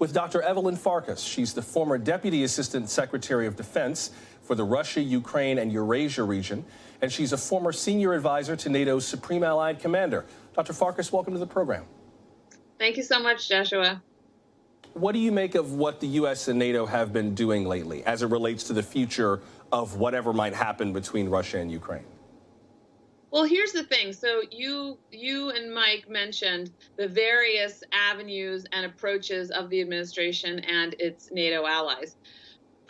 with Dr. Evelyn Farkas. She's the former Deputy Assistant Secretary of Defense for the Russia, Ukraine, and Eurasia region, and she's a former senior advisor to NATO's Supreme Allied Commander. Dr. Farkas, welcome to the program. Thank you so much, Joshua. What do you make of what the US and NATO have been doing lately as it relates to the future of whatever might happen between Russia and Ukraine? Well, here's the thing. So you and Mike mentioned the various avenues and approaches of the administration and its NATO allies.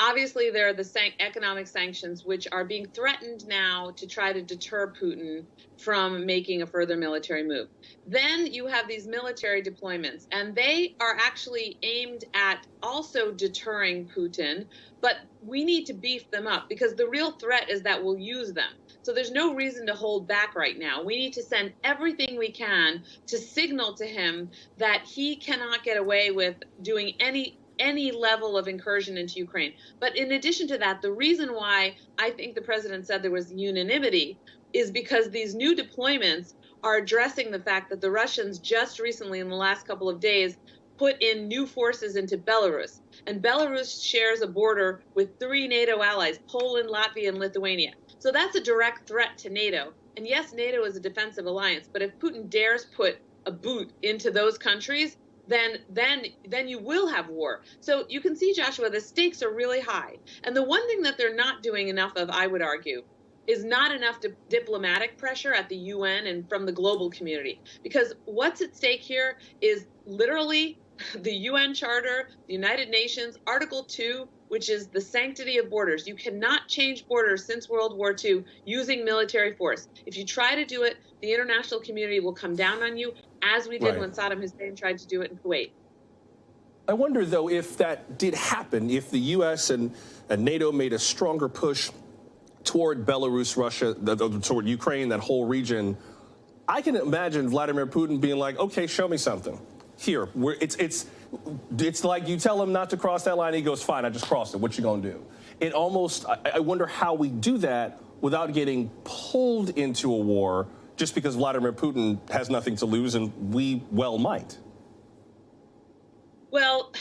Obviously, there are the economic sanctions, which are being threatened now to try to deter Putin from making a further military move. Then you have these military deployments, and they are actually aimed at also deterring Putin, but we need to beef them up because the real threat is that we'll use them. So there's no reason to hold back right now. We need to send everything we can to signal to him that he cannot get away with doing any level of incursion into Ukraine. But in addition to that, the reason why I think the president said there was unanimity is because these new deployments are addressing the fact that the Russians just recently, in the last couple of days, put in new forces into Belarus. And Belarus shares a border with 3 NATO allies, Poland, Latvia, and Lithuania. So that's a direct threat to NATO. And yes, NATO is a defensive alliance, but if Putin dares put a boot into those countries, then you will have war. So you can see, Joshua, the stakes are really high. And the one thing that they're not doing enough of, I would argue, is not enough diplomatic pressure at the UN and from the global community. Because what's at stake here is literally the UN Charter, the United Nations, Article 2, which is the sanctity of borders. You cannot change borders since World War II using military force. If you try to do it, the international community will come down on you, as we did when Saddam Hussein tried to do it in Kuwait. I wonder, though, if that did happen, if the U.S. and NATO made a stronger push toward Belarus, Russia, toward Ukraine, that whole region, I can imagine Vladimir Putin being like, okay, show me something. Here, it's like you tell him not to cross that line, he goes, fine, I just crossed it. What you gonna do? It almost, I wonder how we do that without getting pulled into a war just because Vladimir Putin has nothing to lose, and we well might. Well,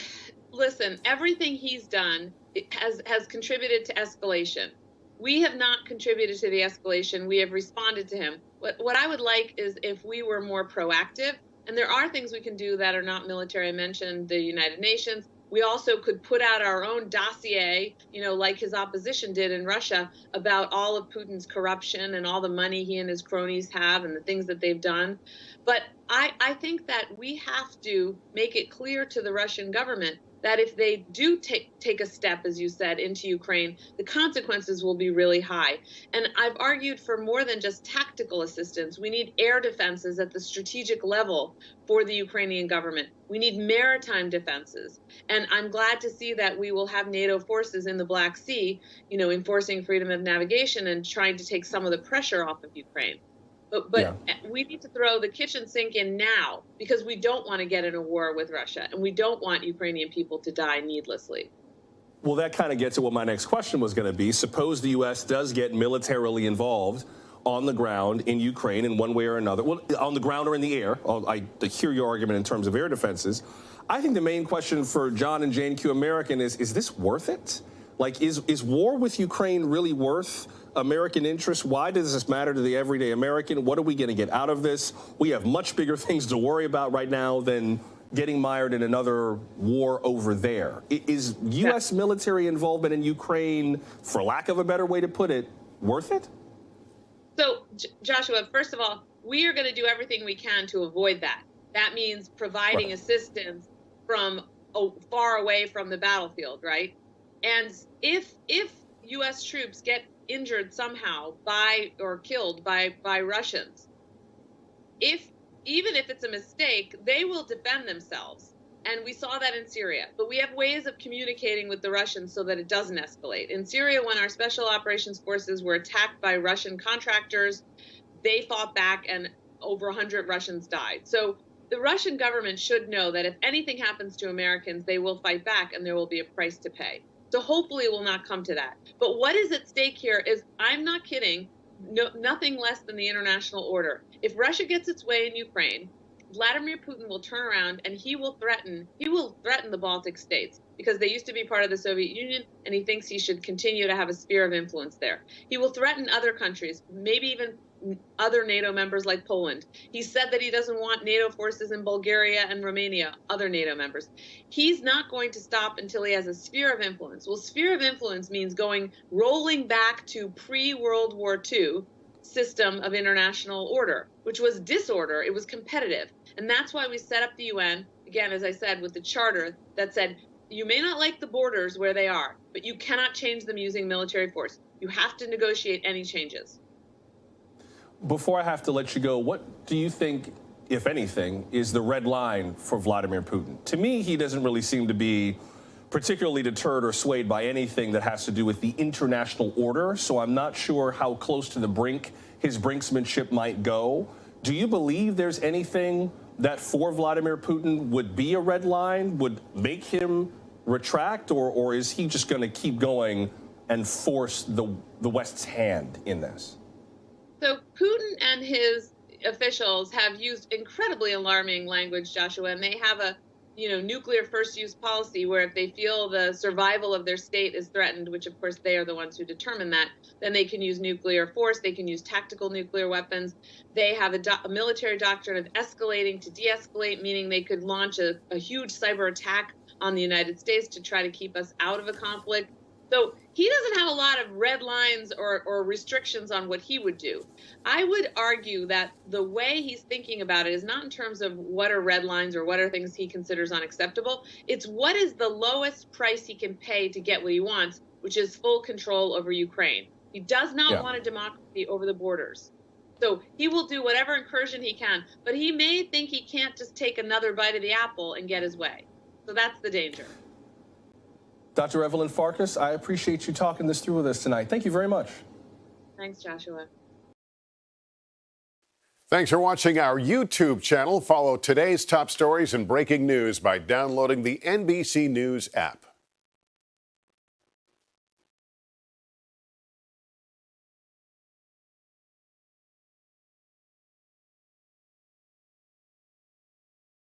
listen, everything he's done has contributed to escalation. We have not contributed to the escalation. We have responded to him. What I would like is if we were more proactive. And there are things we can do that are not military. I mentioned the United Nations. We also could put out our own dossier, like his opposition did in Russia, about all of Putin's corruption and all the money he and his cronies have and the things that they've done. But I think that we have to make it clear to the Russian government that if they do take a step, as you said, into Ukraine, the consequences will be really high. And I've argued for more than just tactical assistance. We need air defenses at the strategic level for the Ukrainian government. We need maritime defenses. And I'm glad to see that we will have NATO forces in the Black Sea, enforcing freedom of navigation and trying to take some of the pressure off of Ukraine. But we need to throw the kitchen sink in now because we don't want to get in a war with Russia and we don't want Ukrainian people to die needlessly. Well, that kind of gets to what my next question was going to be. Suppose the U.S. does get militarily involved on the ground in Ukraine in one way or another. Well, on the ground or in the air. I hear your argument in terms of air defenses. I think the main question for John and Jane Q. American is this worth it? Like, is war with Ukraine really worth American interests? Why does this matter to the everyday American? What are we going to get out of this? We have much bigger things to worry about right now than getting mired in another war over there. Is U.S. military involvement in Ukraine, for lack of a better way to put it, worth it? So, Joshua, first of all, we are going to do everything we can to avoid that. That means providing assistance from far away from the battlefield, right? And if U.S. troops get injured somehow or killed by Russians, even if it's a mistake, they will defend themselves. And we saw that in Syria. But we have ways of communicating with the Russians so that it doesn't escalate. In Syria, when our special operations forces were attacked by Russian contractors, they fought back and over 100 Russians died. So the Russian government should know that if anything happens to Americans, they will fight back and there will be a price to pay. So hopefully it will not come to that. But what is at stake here is, I'm not kidding, nothing less than the international order. If Russia gets its way in Ukraine, Vladimir Putin will turn around and he will threaten the Baltic states because they used to be part of the Soviet Union, and he thinks he should continue to have a sphere of influence there. He will threaten other countries, maybe even other NATO members like Poland. He said that he doesn't want NATO forces in Bulgaria and Romania, other NATO members. He's not going to stop until he has a sphere of influence. Well, sphere of influence means rolling back to pre-World War II system of international order, which was disorder. It was competitive. And that's why we set up the UN, again, as I said, with the charter that said, you may not like the borders where they are, but you cannot change them using military force. You have to negotiate any changes. Before I have to let you go, what do you think, if anything, is the red line for Vladimir Putin? To me, he doesn't really seem to be particularly deterred or swayed by anything that has to do with the international order, so I'm not sure how close to the brink his brinksmanship might go. Do you believe there's anything that for Vladimir Putin would be a red line, would make him retract, or is he just going to keep going and force the West's hand in this? So Putin and his officials have used incredibly alarming language, Joshua, and they have a nuclear first use policy where if they feel the survival of their state is threatened, which of course they are the ones who determine that, then they can use nuclear force, they can use tactical nuclear weapons. They have a military doctrine of escalating to de-escalate, meaning they could launch a huge cyber attack on the United States to try to keep us out of a conflict. So he doesn't have a lot of red lines or restrictions on what he would do. I would argue that the way he's thinking about it is not in terms of what are red lines or what are things he considers unacceptable. It's what is the lowest price he can pay to get what he wants, which is full control over Ukraine. He does not want a democracy over the borders. So he will do whatever incursion he can, but he may think he can't just take another bite of the apple and get his way. So that's the danger. Dr. Evelyn Farkas, I appreciate you talking this through with us tonight. Thank you very much. Thanks, Joshua. Thanks for watching our YouTube channel. Follow today's top stories and breaking news by downloading the NBC News app.